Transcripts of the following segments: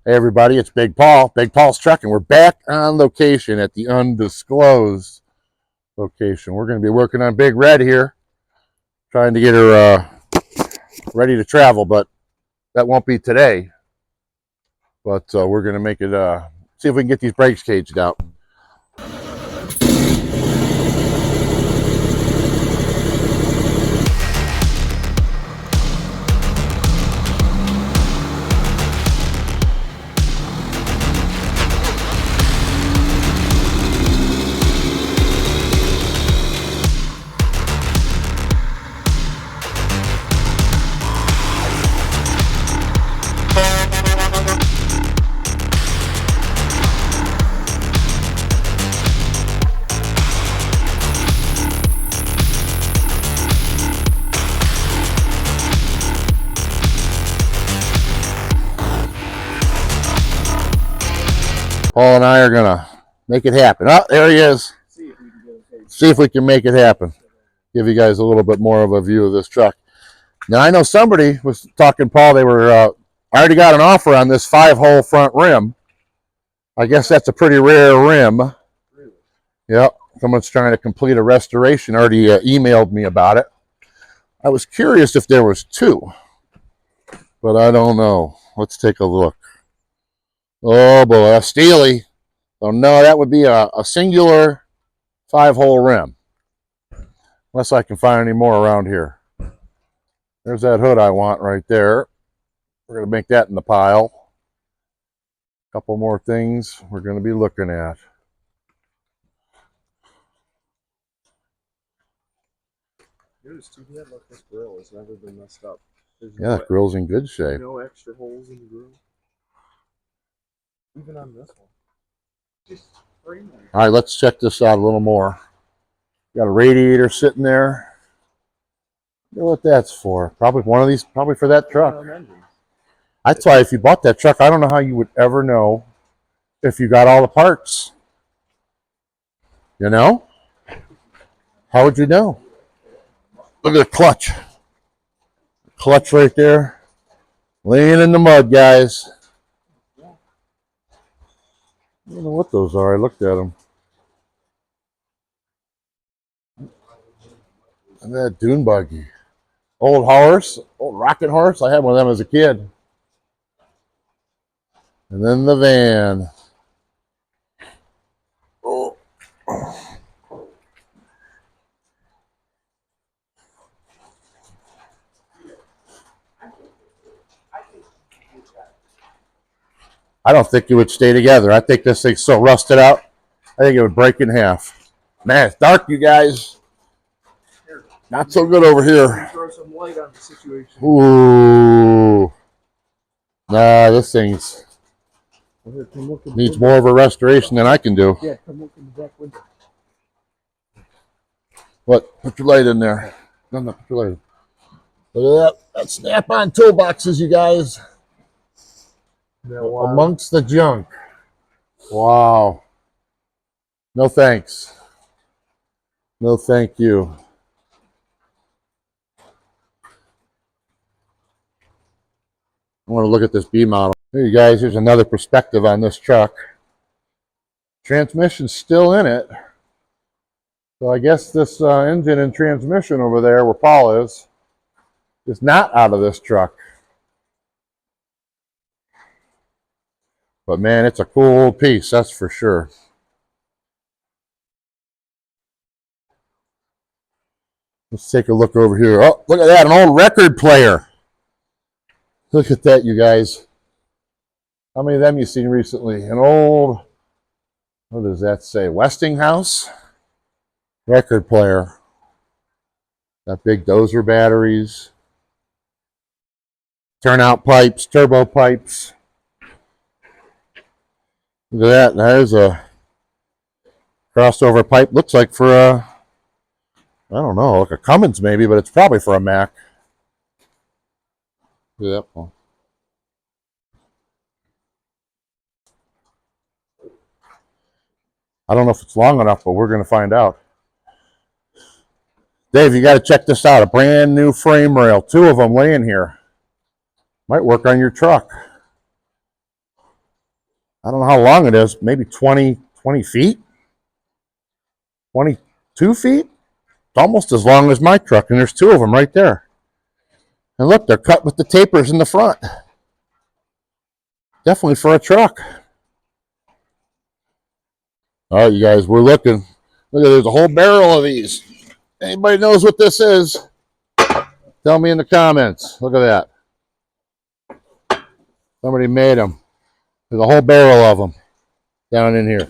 Hey everybody, it's Big Paul. Big Paul's Trucking. We're back on location at the undisclosed location. We're going to be working on Big Red here, trying to get her ready to travel, but that won't be today. But we're going to make it, see if we can get these brakes caged out. Paul and I are going to make it happen. Oh, there he is. See if we can make it happen. Give you guys a little bit more of a view of this truck. Now, I know somebody was talking, Paul, they were, I already got an offer on this 5-hole front rim. I guess that's a pretty rare rim. Yep, someone's trying to complete a restoration, already emailed me about it. I was curious if there was two, but I don't know. Let's take a look. Oh boy, a Steely. Oh no, that would be a singular 5-hole rim. Unless I can find any more around here. There's that hood I want right there. We're going to make that in the pile. A couple more things we're going to be looking at. Notice too bad, look, this grill has never been messed up. There's the grill's in good shape. No extra holes in the grill. Even on this one. Just frame it. All right, let's check this out a little more. Got a radiator sitting there. Look what that's for. Probably one of these, probably for that truck. That's why if you bought that truck, I don't know how you would ever know if you got all the parts. You know? How would you know? Look at the clutch. Clutch right there. Laying in the mud, guys. I don't know what those are. I looked at them. And that dune buggy. Old horse. Old rocking horse. I had one of them as a kid. And then the van. Oh. I don't think it would stay together. I think this thing's so rusted out, I think it would break in half. Man, it's dark, you guys. Not so good over here. Throw some light on the situation. Ooh. Nah, this thing's needs more of a restoration than I can do. Yeah, come look in the back window. What? Put your light in there. No, put your light in. Look at that. That's Snap-on toolboxes, you guys. Amongst the junk. Wow. No thanks. No thank you. I want to look at this B model. Here you guys, here's another perspective on this truck. Transmission's still in it. So I guess this engine and transmission over there where Paul is not out of this truck. But man, it's a cool piece, that's for sure. Let's take a look over here. Oh, look at that, an old record player. Look at that, you guys. How many of them you've seen recently? An old, what does that say? Westinghouse record player. Got big dozer batteries. Turnout pipes, turbo pipes. Look at that. There's a crossover pipe. Looks like for a, I don't know, like a Cummins maybe, but it's probably for a Mack. Look at that one. I don't know if it's long enough, but we're going to find out. Dave, you got to check this out. A brand new frame rail. 2 of them laying here. Might work on your truck. I don't know how long it is, maybe 20 feet, 22 feet. It's almost as long as my truck, and there's two of them right there. And look, they're cut with the tapers in the front. Definitely for a truck. All right, you guys, we're looking. Look, there's a whole barrel of these. Anybody knows what this is? Tell me in the comments. Look at that. Somebody made them. There's a whole barrel of them down in here.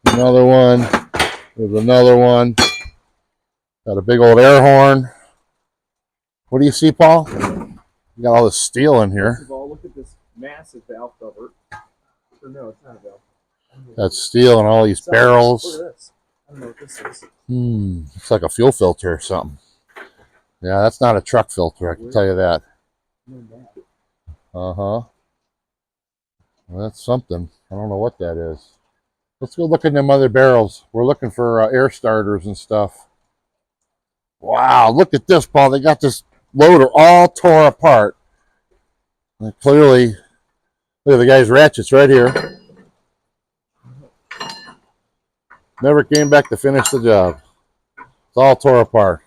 Another one. There's another one. Got a big old air horn. What do you see, Paul? You got all this steel in here. First of all, look at this massive valve cover. Or no, it's not a valve. Got steel and all these barrels. Look at this. I don't know what this is. It's like a fuel filter or something. Yeah, that's not a truck filter, I can tell you that. Uh-huh. Well, that's something. I don't know what that is. Let's go look at them other barrels. We're looking for air starters and stuff. Wow, look at this, Paul. They got this loader all tore apart. And clearly, look at the guy's ratchets right here. Never came back to finish the job. It's all tore apart.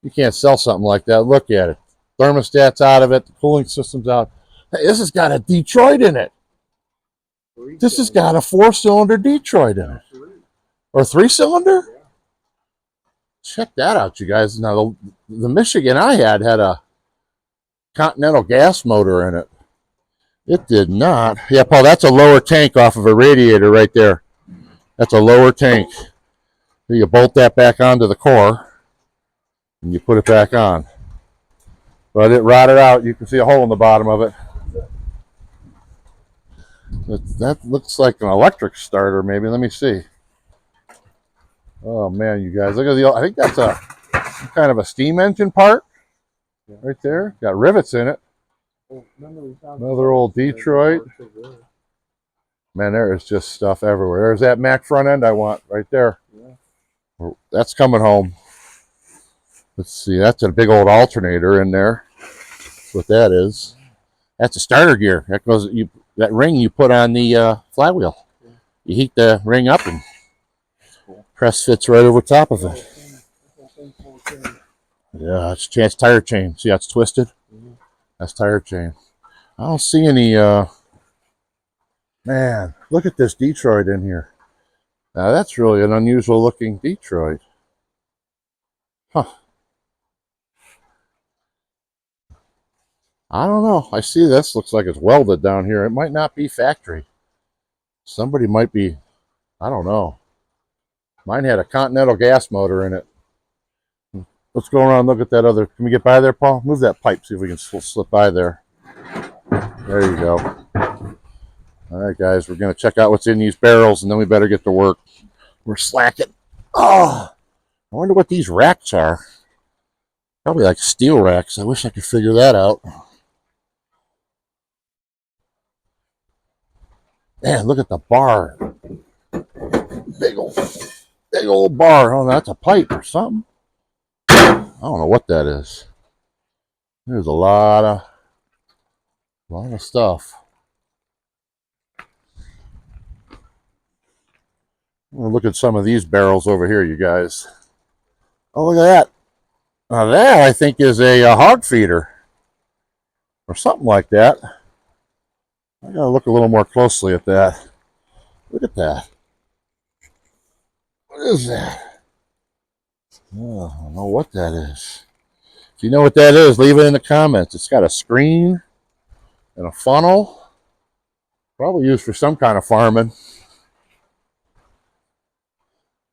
You can't sell something like that. Look at it. Thermostat's out of it. The cooling system's out. Hey, this has got a Detroit in it. This has got a 4-cylinder Detroit in it. Or 3-cylinder? Check that out, you guys. Now, the Michigan I had a Continental gas motor in it. It did not. Yeah, Paul, that's a lower tank off of a radiator right there. That's a lower tank. You bolt that back onto the core, and you put it back on. But it rotted out. You can see a hole in the bottom of it. That looks like an electric starter, maybe. Let me see. Oh man, you guys, look at the. I think that's some kind of a steam engine part right there. Got rivets in it. Another old Detroit. Man, there is just stuff everywhere. There's that Mack front end I want right there. That's coming home. Let's see. That's a big old alternator in there. That's what that is. That's a starter gear. That goes. That ring you put on the flywheel. You heat the ring up and press fits right over top of it. Yeah, it's tire chain. See how it's twisted? That's tire chain. I don't see any. Man, look at this Detroit in here. Now that's really an unusual looking Detroit. Huh. I don't know. I see this. Looks like it's welded down here. It might not be factory. Somebody might be. I don't know. Mine had a Continental gas motor in it. Let's go around and look at that other. Can we get by there, Paul? Move that pipe. See if we can slip by there. There you go. All right, guys. We're going to check out what's in these barrels, and then we better get to work. We're slacking. Oh, I wonder what these racks are. Probably like steel racks. I wish I could figure that out. Man, look at the bar. Big old bar. Oh, that's a pipe or something. I don't know what that is. There's a lot of stuff. I'm gonna look at some of these barrels over here, you guys. Oh, look at that. Now that I think is a hog feeder or something like that. I gotta look a little more closely at that. Look at that. What is that? Oh, I don't know what that is. If you know what that is, leave it in the comments. It's got a screen and a funnel. Probably used for some kind of farming.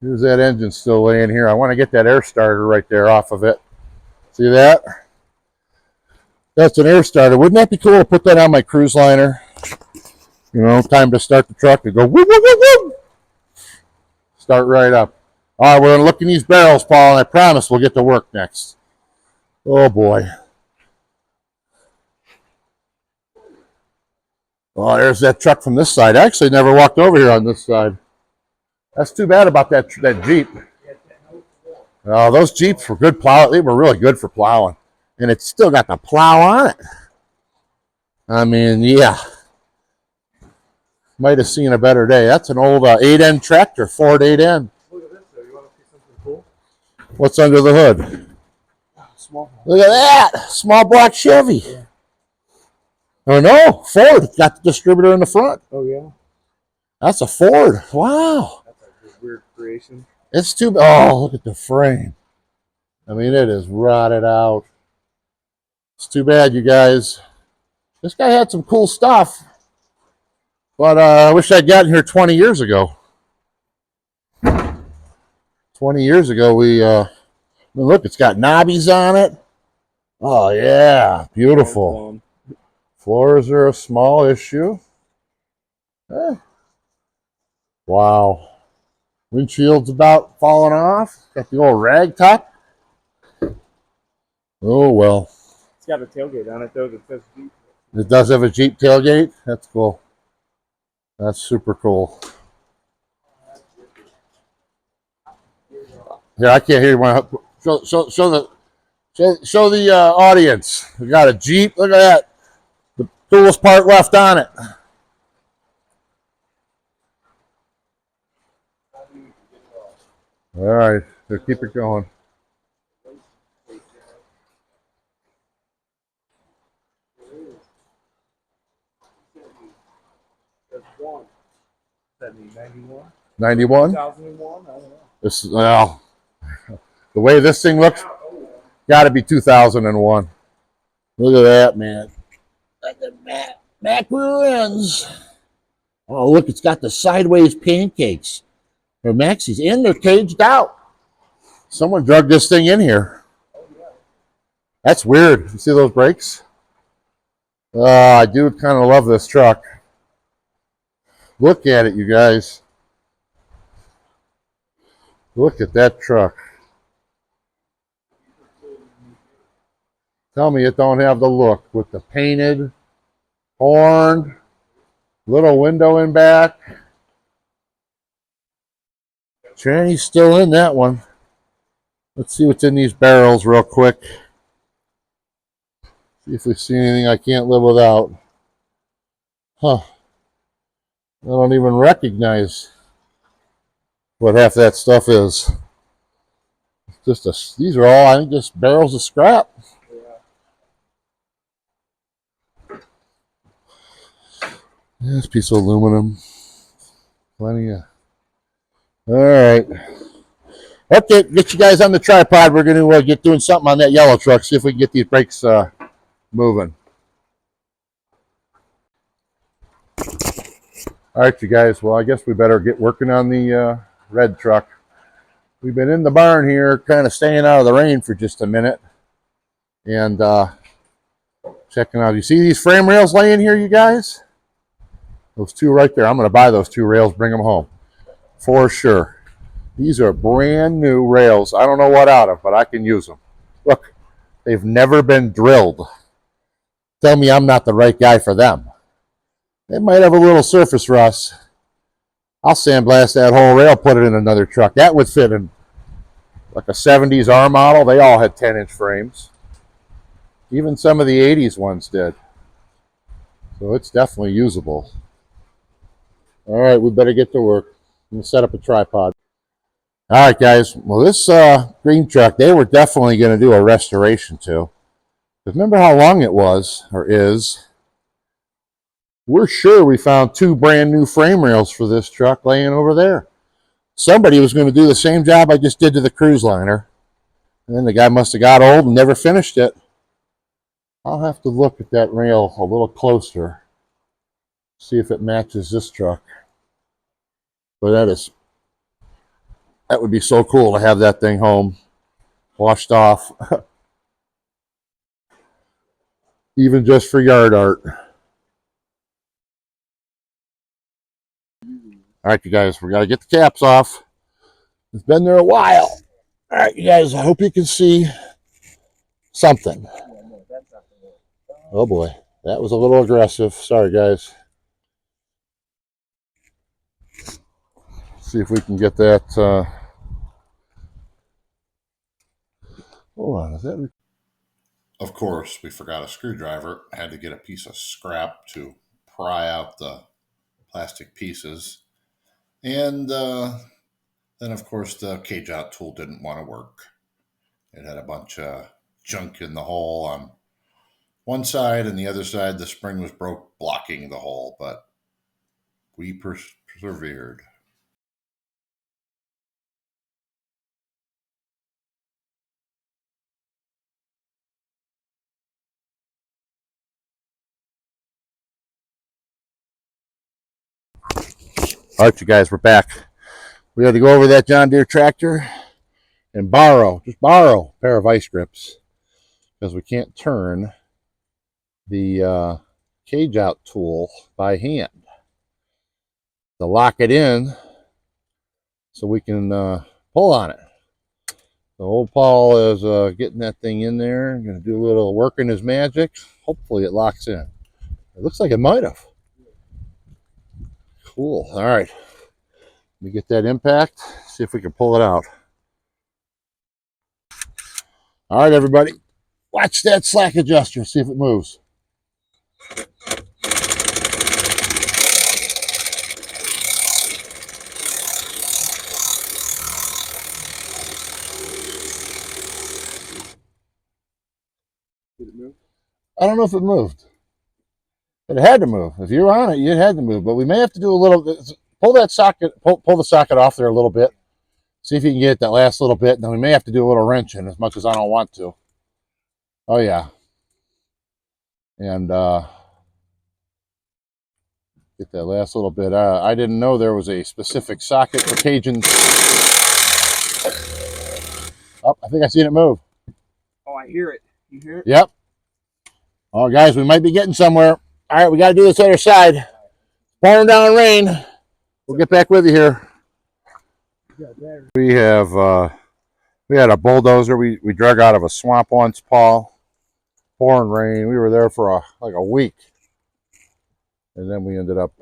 Here's that engine still laying here. I want to get that air starter right there off of it. See that? That's an air starter. Wouldn't that be cool to put that on my cruise liner? You know, time to start the truck and go woo, woo, woo, woo. Start right up. All right, we're going to look in these barrels, Paul, and I promise we'll get to work next. Oh, boy. Oh, there's that truck from this side. I actually never walked over here on this side. That's too bad about that Jeep. Oh, those Jeeps were good plow. They were really good for plowing. And it's still got the plow on it. I mean, yeah. might have seen a better day. That's an old 8N tractor, Ford 8N. Look at this though. You want to see something cool? What's under the hood? Small. Look at that. Small block Chevy. Yeah. Oh, no. Ford. Got the distributor in the front. Oh, yeah. That's a Ford. Wow. That's a weird creation. It's too... Oh, look at the frame. I mean, it is rotted out. It's too bad, you guys. This guy had some cool stuff. But I wish I'd gotten here 20 years ago. 20 years ago, we... look, it's got knobbies on it. Oh, yeah. Beautiful. Floors are a small issue. Eh. Wow. Windshield's about falling off. Got the old rag top. Oh, well. It's got a tailgate on it, though, that says Jeep. It does have a Jeep tailgate? That's cool. That's super cool. Here, I can't hear you. Show the audience. We got a Jeep. Look at that. The coolest part left on it. All right, so keep it going. There's one. 91? 91? 2001? I don't know. This, well, the way this thing looks, got to be 2001. Look at that, man. Look at Mack ruins. Oh, look, it's got the sideways pancakes. They're maxis, and they're caged out. Someone drug this thing in here. That's weird. You see those brakes? I do kind of love this truck. Look at it, you guys. Look at that truck. Tell me it don't have the look with the painted, horned, little window in back. Tranny's still in that one. Let's see what's in these barrels real quick. See if we see anything I can't live without. Huh. I don't even recognize what half that stuff is. It's just these are all, I think, just barrels of scrap. This piece of aluminum. Plenty of. All right. Okay, get you guys on the tripod. We're going to get doing something on that yellow truck. See if we can get these brakes moving. All right, you guys. Well, I guess we better get working on the red truck. We've been in the barn here, kind of staying out of the rain for just a minute. And checking out. You see these frame rails laying here, you guys? Those two right there. I'm going to buy those two rails, bring them home. For sure. These are brand new rails. I don't know what out of, but I can use them. Look, they've never been drilled. Tell me I'm not the right guy for them. They might have a little surface rust. I'll sandblast that whole rail, put it in another truck. That would fit in like a 70s R model. They all had 10-inch frames. Even some of the 80s ones did. So it's definitely usable. All right, we better get to work. I'm going to set up a tripod. All right, guys. Well, this green truck, they were definitely going to do a restoration to. Remember how long it was, or is. We're sure we found two brand new frame rails for this truck laying over there. Somebody was going to do the same job I just did to the cruise liner. And then the guy must have got old and never finished it. I'll have to look at that rail a little closer. See if it matches this truck. But that would be so cool to have that thing home, washed off. Even just for yard art. All right, you guys, we got to get the caps off. It's been there a while. All right, you guys, I hope you can see something. Oh boy, that was a little aggressive. Sorry, guys. See if we can get that. Hold on, is that? Of course, we forgot a screwdriver. I had to get a piece of scrap to pry out the plastic pieces. And then, of course, the cage out tool didn't want to work. It had a bunch of junk in the hole on one side, and the other side, the spring was broke, blocking the hole, but we persevered. All right, you guys, we're back. We had to go over that John Deere tractor and just borrow a pair of vice grips because we can't turn the cage out tool by hand to lock it in so we can pull on it. So old Paul is getting that thing in there. I'm going to do a little work in his magic. Hopefully it locks in. It looks like it might have. Cool. All right. Let me get that impact, see if we can pull it out. All right, everybody. Watch that slack adjuster, see if it moves. Did it move? I don't know if it moved. It had to move. If you were on it, you had to move. But we may have to do a little, pull that socket, pull the socket off there a little bit. See if you can get it that last little bit. And then we may have to do a little wrenching as much as I don't want to. Oh, yeah. And get that last little bit. I didn't know there was a specific socket for caging. Oh, I think I seen it move. Oh, I hear it. You hear it? Yep. Oh, guys, we might be getting somewhere. All right, we got to do this other side. Pouring down rain. We'll get back with you here. We have we had a bulldozer we drug out of a swamp once, Paul. Pouring rain. We were there for like a week, and then we ended up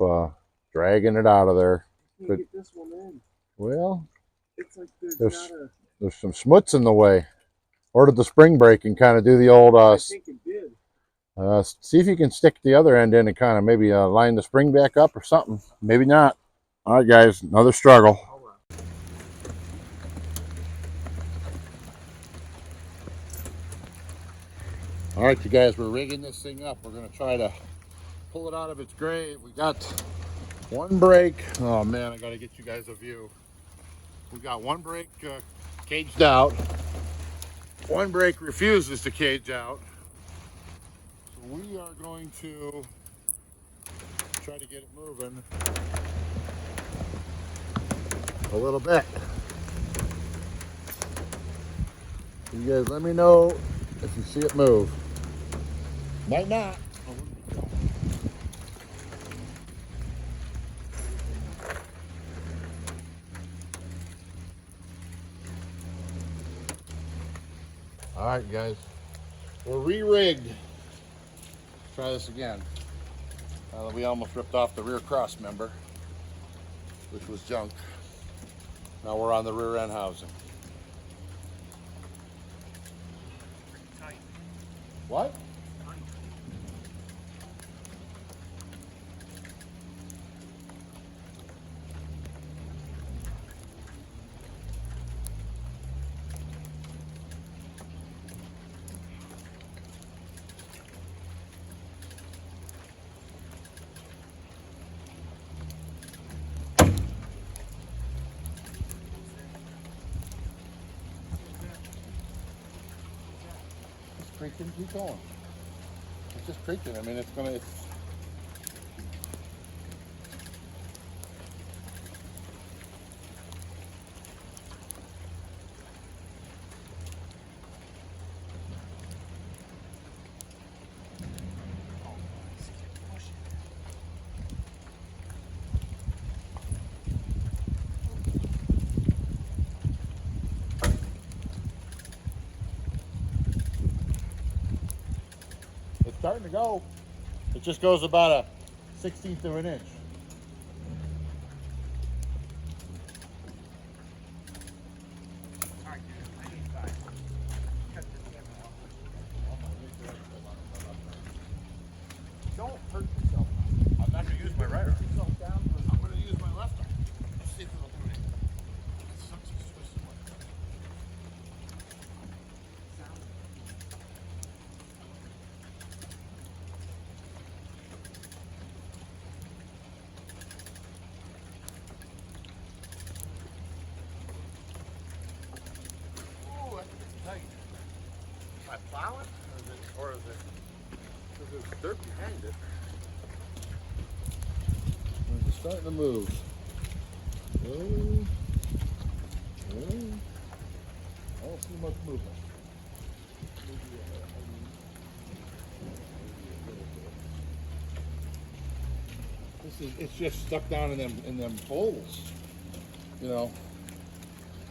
dragging it out of there. Can't get this one in. Well, it's like there's some schmutz in the way. Or did the spring break and kind of do the old I think it did. see if you can stick the other end in and kind of maybe line the spring back up or something. Maybe not. All right, guys, another struggle. All right, you guys, we're rigging this thing up. We're going to try to pull it out of its grave. We got one brake. Oh, man, I got to get you guys a view. We got one brake caged out. One brake refuses to cage out. So we are going to try to get it moving a little bit. You guys let me know if you see it move. Might not. All right, guys, we're re-rigged. Try this again. We almost ripped off the rear cross member, which was junk. Now we're on the rear end housing. What? Creaking, keep going. It's just creaking. I mean, it's starting to go. It just goes about a 1/16 of an inch. Don't hurt yourself. I'm not going to use my right arm. There's dirt behind it. It's starting to move. Oh, oh. I don't see much movement. It's just stuck down in them holes. You know.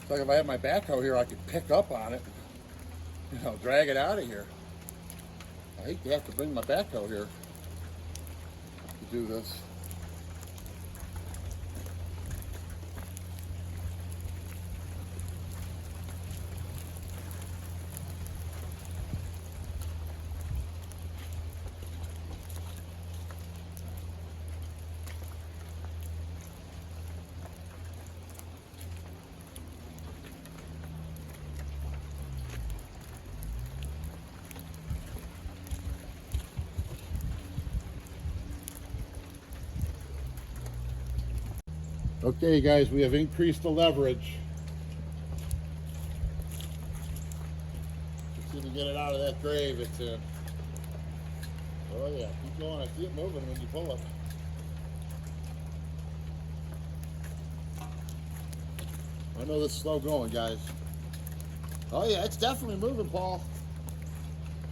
It's like if I had my backhoe here, I could pick up on it. You know, drag it out of here. I hate to have to bring my backhoe here to do this. Okay, guys, we have increased the leverage. Let's see if we get it out of that grave it's in. Oh yeah, keep going. I see it moving when you pull it. I know this is slow going, guys. Oh yeah, it's definitely moving, Paul.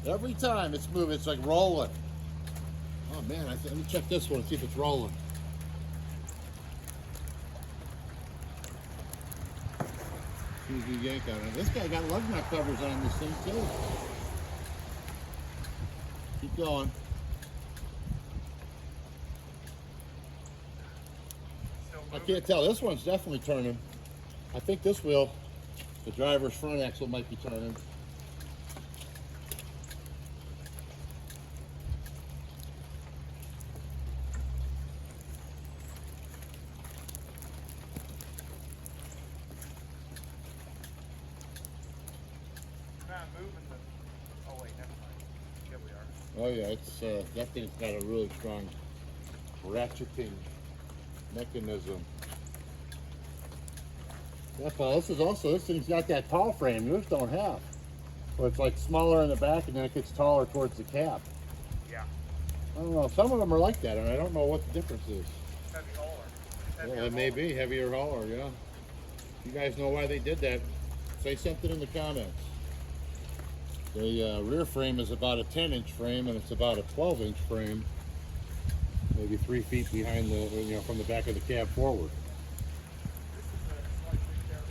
Every time it's moving, it's like rolling. Oh man, let me check this one and see if it's rolling. As soon as you yank on it. This guy got lug nut covers on this thing too. Keep going. I can't tell. This one's definitely turning. I think this wheel, the driver's front axle, might be turning. Oh yeah, it's that thing's got a really strong ratcheting mechanism. Yeah, Paul, this thing's got that tall frame. Yours don't have. So it's like smaller in the back and then it gets taller towards the cab. Yeah. I don't know. Some of them are like that, and I don't know what the difference is. Heavy hauler. Yeah, it may be heavier hauler. Yeah. You guys know why they did that? Say something in the comments. The rear frame is about a 10-inch frame, and it's about a 12-inch frame, maybe 3 feet behind the, from the back of the cab forward.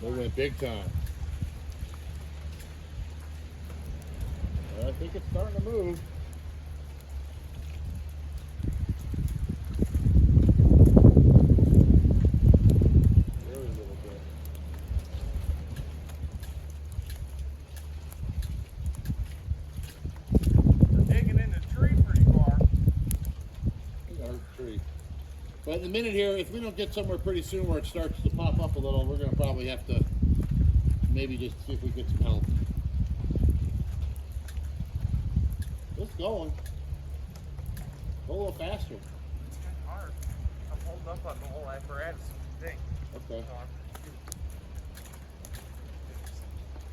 They went big time. I think it's starting to move. Very little bit. But in a minute here, if we don't get somewhere pretty soon where it starts to pop up a little, we're going to probably have to maybe just see if we get some help. It's going. Go a little faster. It's kind of hard. I'm holding up on the whole apparatus thing. Okay. So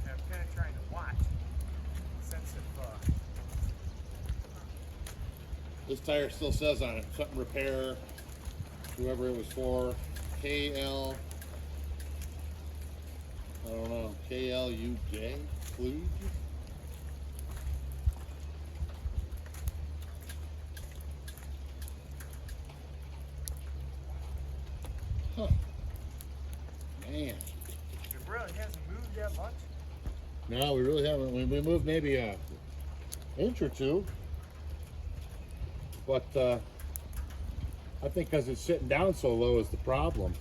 I'm kind of trying to watch. Sense of, this tire still says on it, something repair. Whoever it was for, KL, I don't know, KLUJ, Kluge? Huh. Man. it really hasn't moved that much. No, we really haven't. We moved maybe an inch or two. But, I think because it's sitting down so low is the problem.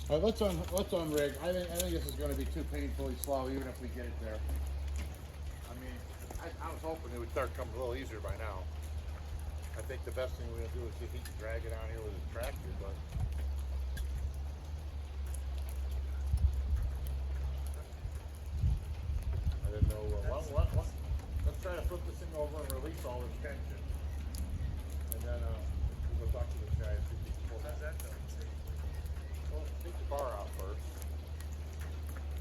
All right, let's unrig. I think this is going to be too painfully slow, even if we get it there. I mean, I was hoping it would start coming a little easier by now. I think the best thing we're going to do is see if he can drag it out here with his tractor, but. I didn't know. What? Let's try to flip this thing over and release all this tension. And then we'll go talk to this guy and see if he can pull that. Well, take the bar out first.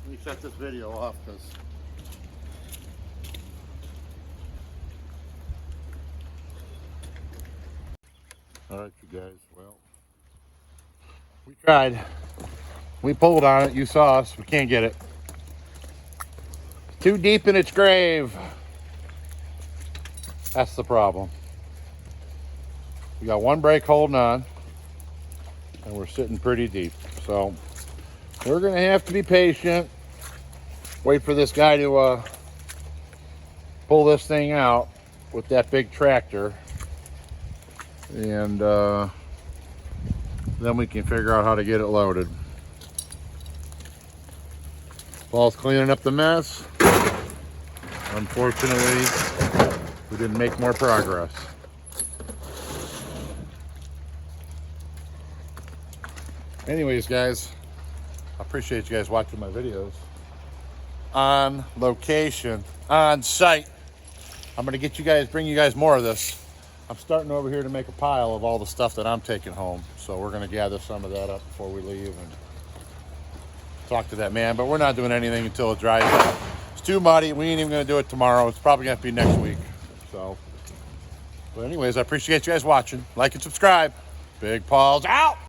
Let me shut this video off because All right, you guys. Well, we tried. We pulled on it. You saw us. We can't get it. Too deep in its grave. That's the problem. We got one brake holding on, and we're sitting pretty deep. So we're gonna have to be patient. Wait for this guy to pull this thing out with that big tractor, and then we can figure out how to get it loaded. Paul's cleaning up the mess. Unfortunately, we didn't make more progress. Anyways, guys, I appreciate you guys watching my videos. On location, on site. I'm gonna bring you guys more of this. I'm starting over here to make a pile of all the stuff that I'm taking home. So we're gonna gather some of that up before we leave and talk to that man. But we're not doing anything until it dries out. It's too muddy. We ain't even gonna do it tomorrow. It's probably gonna be next week. So, but anyways, I appreciate you guys watching. Like and subscribe. Big Paul's out.